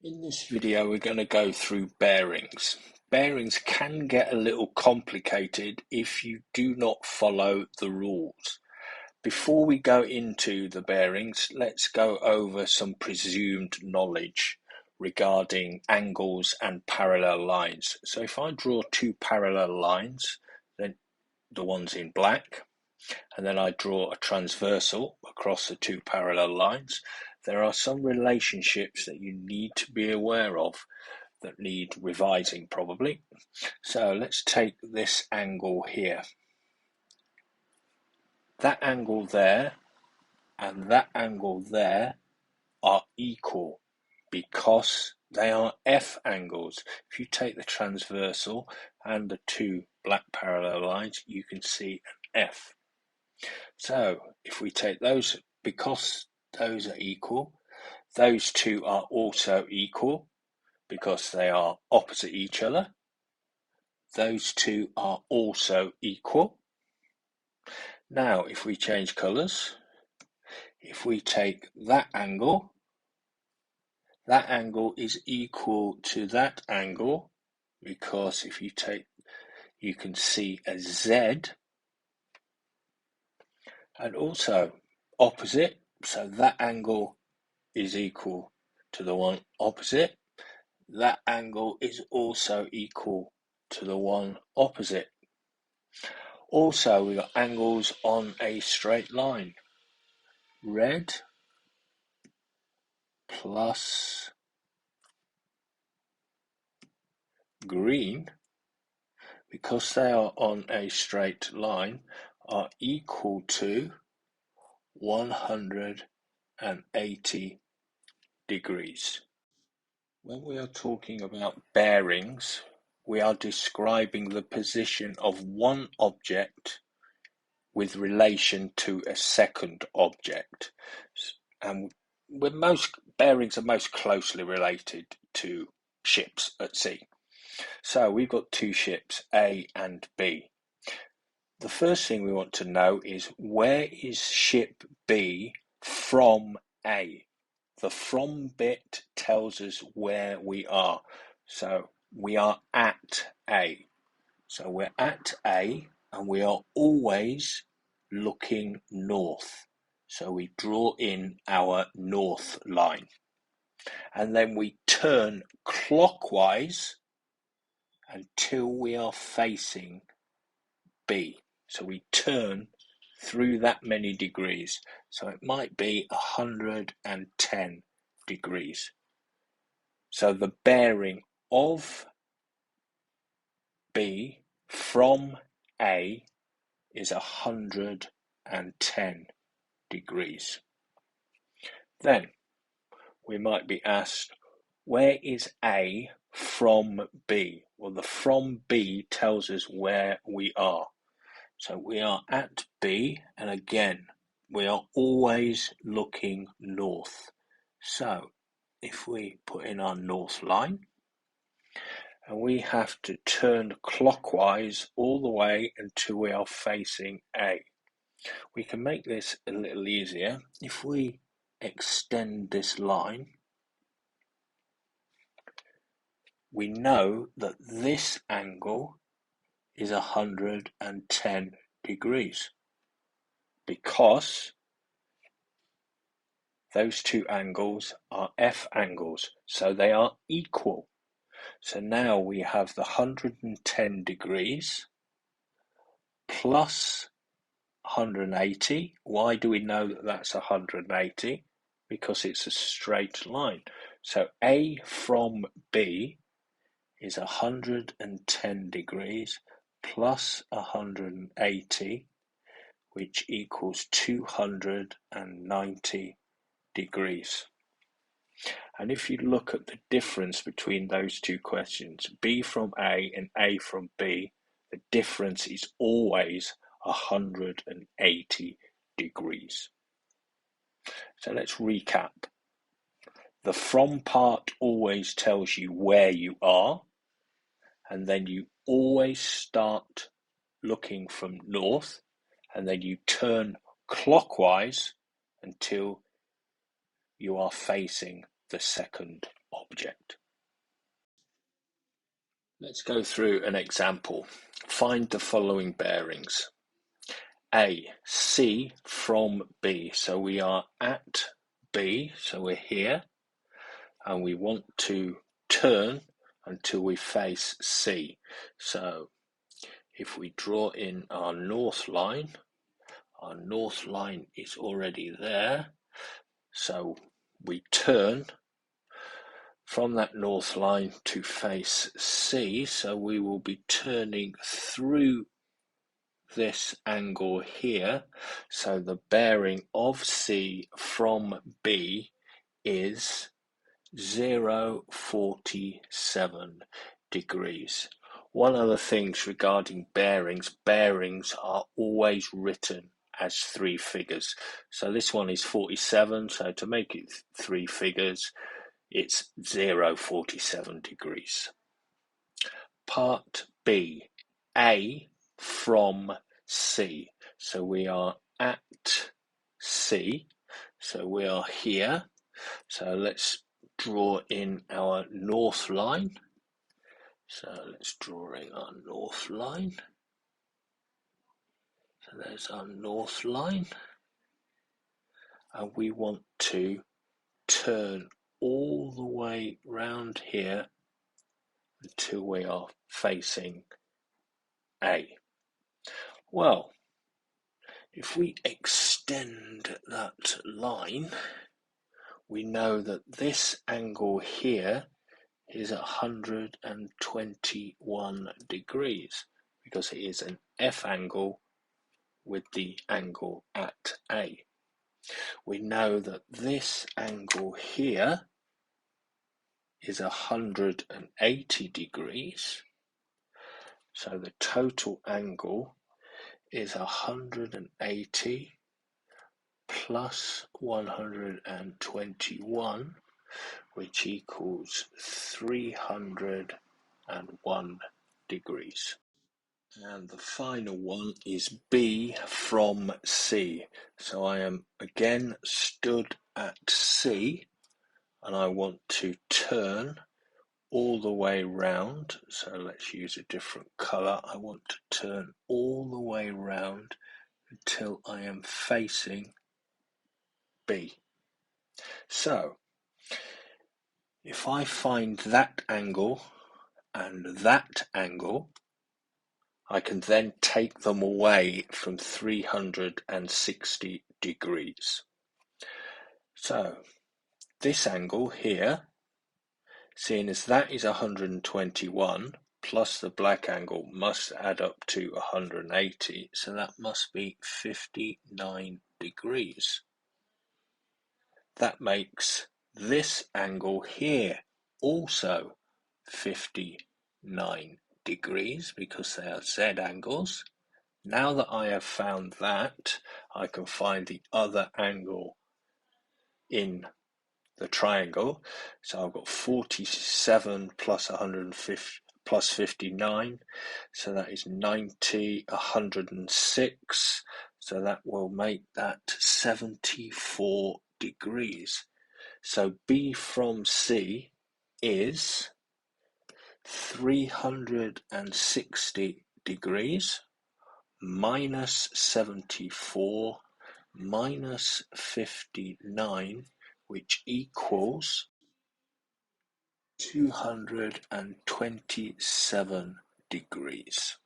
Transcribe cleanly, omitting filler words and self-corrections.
In this video, we're going to go through bearings. Bearings can get a little complicated if you do not follow the rules. Before we go into the bearings, let's go over some presumed knowledge regarding angles and parallel lines. So if I draw two parallel lines, then the ones in black, and then I draw a transversal across the two parallel lines, there are some relationships that you need to be aware of that need revising probably. So let's take this angle here. That angle there and that angle there are equal because they are F angles. If you take the transversal and the two black parallel lines, you can see an F. So if we take those, because those are equal, those two are also equal because they are opposite each other. Those two are also equal. Now, if we change colours, if we take that angle is equal to that angle because if you take, you can see a Z, and also opposite, so that angle is equal to the one opposite. That angle is also equal to the one opposite. Also, we've got angles on a straight line. Red plus green, because they are on a straight line, are equal to 180 degrees. When we are talking about bearings, we are describing the position of one object with relation to a second object. And bearings are most closely related to ships at sea. So we've got two ships, A and B. The first thing we want to know is, where is ship B from A? The from bit tells us where we are. So we are at A. So we're at A and we are always looking north. So we draw in our north line. And then we turn clockwise until we are facing B. So we turn through that many degrees. So it might be 110 degrees. So the bearing of B from A is 110 degrees. Then we might be asked, where is A from B? Well, the from B tells us where we are. So we are at B, and again, we are always looking north. So if we put in our north line, and we have to turn clockwise all the way until we are facing A. We can make this a little easier if we extend this line. We know that this angle is 110 degrees because those two angles are F angles, so they are equal. So now we have the 110 degrees plus 180. Why do we know that that's 180? Because it's a straight line. So A from B is 110 degrees plus 180, which equals 290 degrees. And if you look at the difference between those two questions, B from A and A from B, the difference is always 180 degrees. So let's recap. The from part always tells you where you are, and then you always start looking from north, and then you turn clockwise until you are facing the second object. Let's go through an example. Find the following bearings. A, C from B. So we are at B, so we're here, and we want to turn until we face C. So if we draw in our north line is already there. So we turn from that north line to face C. So we will be turning through this angle here. So the bearing of C from B is 0.47 degrees. One of the things regarding bearings are always written as three figures. So this one is 47, so to make it three figures, it's 0.47 degrees. Part B, A from C. So we are at C, so we are here. So let's draw in our north line. So let's draw in our north line. So there's our north line. And we want to turn all the way round here until we are facing A. Well, if we extend that line, we know that this angle here is 121 degrees because it is an F angle with the angle at A. We know that this angle here is 180 degrees, so the total angle is 180 plus 121, which equals 301 degrees. And the final one is B from C. So I am again stood at C and I want to turn all the way round. So let's use a different colour. I want to turn all the way round until I am facing B. So if I find that angle and that angle, I can then take them away from 360 degrees. So this angle here, seeing as that is 121, plus the black angle must add up to 180, so that must be 59 degrees. That makes this angle here also 59 degrees because they are Z angles. Now that I have found that, I can find the other angle in the triangle. So I've got 47 plus 150 plus 59, so that is 90, 106, so that will make that 74 degrees. So B from C is 360 degrees minus 74 minus 59, which equals 227 degrees.